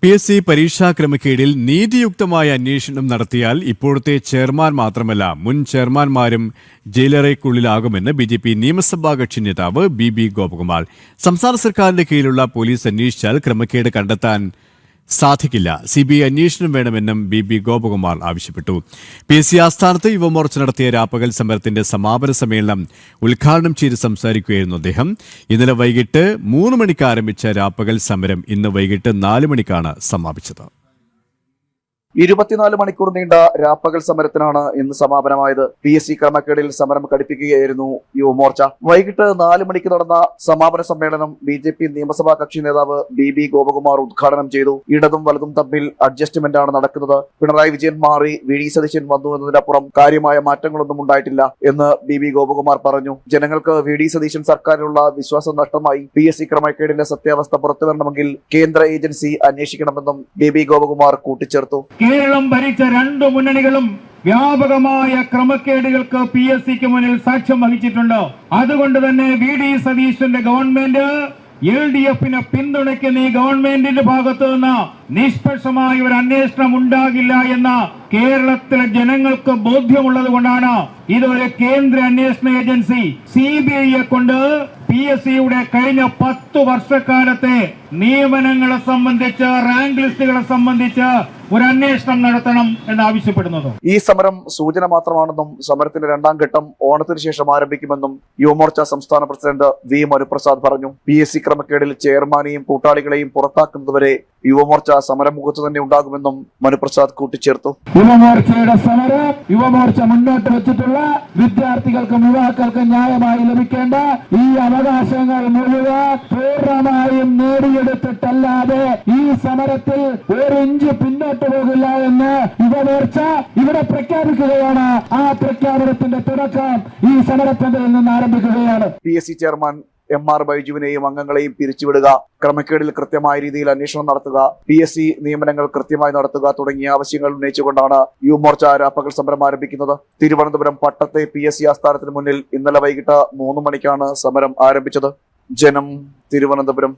PSC പരീക്ഷാ ക്രമക്കേടിൽ നീതിയുക്തമായ അന്വേഷണം നടത്തിയാൽ ഇപ്പോഴത്തെ ചെയർമാൻ മാത്രമല്ല മുൻ ചെയർമാൻമാരും ജയിലറയ്ക്കുള്ളിലാകുമെന്ന് BJP നിയമസഭാ കക്ഷി നേതാവ് BB ഗോപകുമാർ. സംസ്ഥാന സർക്കാരിന്റെ കീഴിലുള്ള പോലീസ് അന്വേഷിച്ചാൽ ക്രമക്കേട് കണ്ടെത്താൻ സാധിക്കില്ല. CBI അന്വേഷണം വേണമെന്നും BB ഗോപകുമാർ ആവശ്യപ്പെട്ടു. PSC ആസ്ഥാനത്ത് യുവമോർച്ച നടത്തിയ രാപ്പകൽ സമരത്തിന്റെ സമാപന സമ്മേളനം ഉദ്ഘാടനം ചെയ്ത് സംസാരിക്കുകയായിരുന്നു അദ്ദേഹം. ഇന്നലെ വൈകിട്ട് 3 മണിക്ക് ആരംഭിച്ച രാപ്പകൽ സമരം ഇന്ന് വൈകിട്ട് 4 മണിക്കാണ് സമാപിച്ചത്. 24 മണിക്കൂർ നീണ്ട രാപ്പകൽ സമരത്തിനാണ് ഇന്ന് സമാപനമായത്. PSC ക്രമക്കേടിൽ സമരം കടുപ്പിക്കുകയായിരുന്നു യുവമോർച്ച. വൈകിട്ട് 4 മണിക്ക് നടന്ന സമാപന സമ്മേളനം BJP നിയമസഭാ കക്ഷി നേതാവ് BB ഗോപകുമാർ ഉദ്ഘാടനം ചെയ്തു. ഇടതും വലതും തമ്മിൽ അഡ്ജസ്റ്റ്മെന്റ് ആണ് നടക്കുന്നത്. പിണറായി വിജയൻ മാറി VD സതീശൻ വന്നു എന്നതിനപ്പുറം കാര്യമായ മാറ്റങ്ങളൊന്നും ഉണ്ടായിട്ടില്ല എന്ന് BB ഗോപകുമാർ പറഞ്ഞു. ജനങ്ങൾക്ക് VD സതീശൻ സർക്കാരിനുള്ള വിശ്വാസം നഷ്ടമായി. PSC ക്രമക്കേടിന്റെ സത്യാവസ്ഥ പുറത്തുവരണമെങ്കിൽ കേന്ദ്ര ഏജൻസി അന്വേഷിക്കണമെന്നും BB ഗോപകുമാർ കൂട്ടിച്ചേർത്തു. കേരളം ഭരിച്ച 2 മുന്നണികളും വ്യാപകമായ ക്രമക്കേടുകൾക്ക് PSCക്ക് മുന്നിൽ സാക്ഷ്യം വഹിച്ചിട്ടുണ്ട്. അതുകൊണ്ട് തന്നെ VD സതീശന്റെ ഗവൺമെന്റ് LDFിനെ പിന്തുണയ്ക്കുന്ന ഈ ഗവൺമെന്റിന്റെ ഭാഗത്തു നിന്ന് നിഷ്പക്ഷമായ ഒരു അന്വേഷണം ഉണ്ടാകില്ല എന്ന കേരളത്തിലെ ജനങ്ങൾക്ക് ബോധ്യമുള്ളത് കൊണ്ടാണ് ഇതൊരു കേന്ദ്ര അന്വേഷണ ഏജൻസി CBIയെ കൊണ്ട് PSCയുടെ കഴിഞ്ഞ 10 വർഷക്കാലത്തെ നിയമനങ്ങളെ സംബന്ധിച്ച് റാങ്ക് ലിസ്റ്റുകളെ സംബന്ധിച്ച് ഒരു അന്വേഷണം നടത്തണം എന്ന് ആവശ്യപ്പെടുന്നത്. ഈ സമരം സൂചന മാത്രമാണെന്നും സമരത്തിന്റെ 2ാം ഘട്ടം ഓണത്തിന് ശേഷം ആരംഭിക്കുമെന്നും യുവമോർച്ച സംസ്ഥാന പ്രസിഡന്റ് V മനുപ്രസാദ് പറഞ്ഞു. PSC ക്രമക്കേടിൽ ചെയർമാനെയും കൂട്ടാളികളെയും പുറത്താക്കുന്നതുവരെ യുവമോർച്ച സമരമുഖത്ത് തന്നെ ഉണ്ടാകുമെന്നും മനുപ്രസാദ് കൂട്ടിച്ചേർത്തു. യുവമോർച്ചയുടെ സമരം യുവമോർച്ച മുന്നോട്ട് വെച്ചിട്ടുള്ള വിദ്യാർത്ഥികൾക്കും യുവാക്കൾക്കും ന്യായമായി ലഭിക്കേണ്ട ഈ അവകാശങ്ങൾ മുഴുവൻ പൂർണ്ണമായും നേടിയെടുത്തിട്ടല്ലാതെ ഈ സമരത്തിൽ ഒരു ഇഞ്ച് പിന്നോട്ട് പോകില്ല എന്ന് യുവമോർച്ച ഇവിടെ പ്രഖ്യാപിക്കുകയാണ്. ആ പ്രഖ്യാപനത്തിന്റെ തുടക്കം ഈ സമരപ്പന്തലിൽ നിന്ന് ആരംഭിക്കുകയാണ്. PSC ചെയർമാൻ MR ബൈജുവിനെയും അംഗങ്ങളെയും പിരിച്ചുവിടുക, ക്രമക്കേടിൽ കൃത്യമായ രീതിയിൽ അന്വേഷണം നടത്തുക, PSC നിയമനങ്ങൾ കൃത്യമായി നടത്തുക തുടങ്ങിയ ആവശ്യങ്ങൾ ഉന്നയിച്ചുകൊണ്ടാണ് യുവമോർച്ച രാപ്പകൽ സമരം ആരംഭിക്കുന്നത്. തിരുവനന്തപുരം പട്ടത്തെ PSC ആസ്ഥാനത്തിന് മുന്നിൽ ഇന്നലെ വൈകിട്ട് 3 മണിക്കാണ് സമരം ആരംഭിച്ചത്. ജനം, തിരുവനന്തപുരം.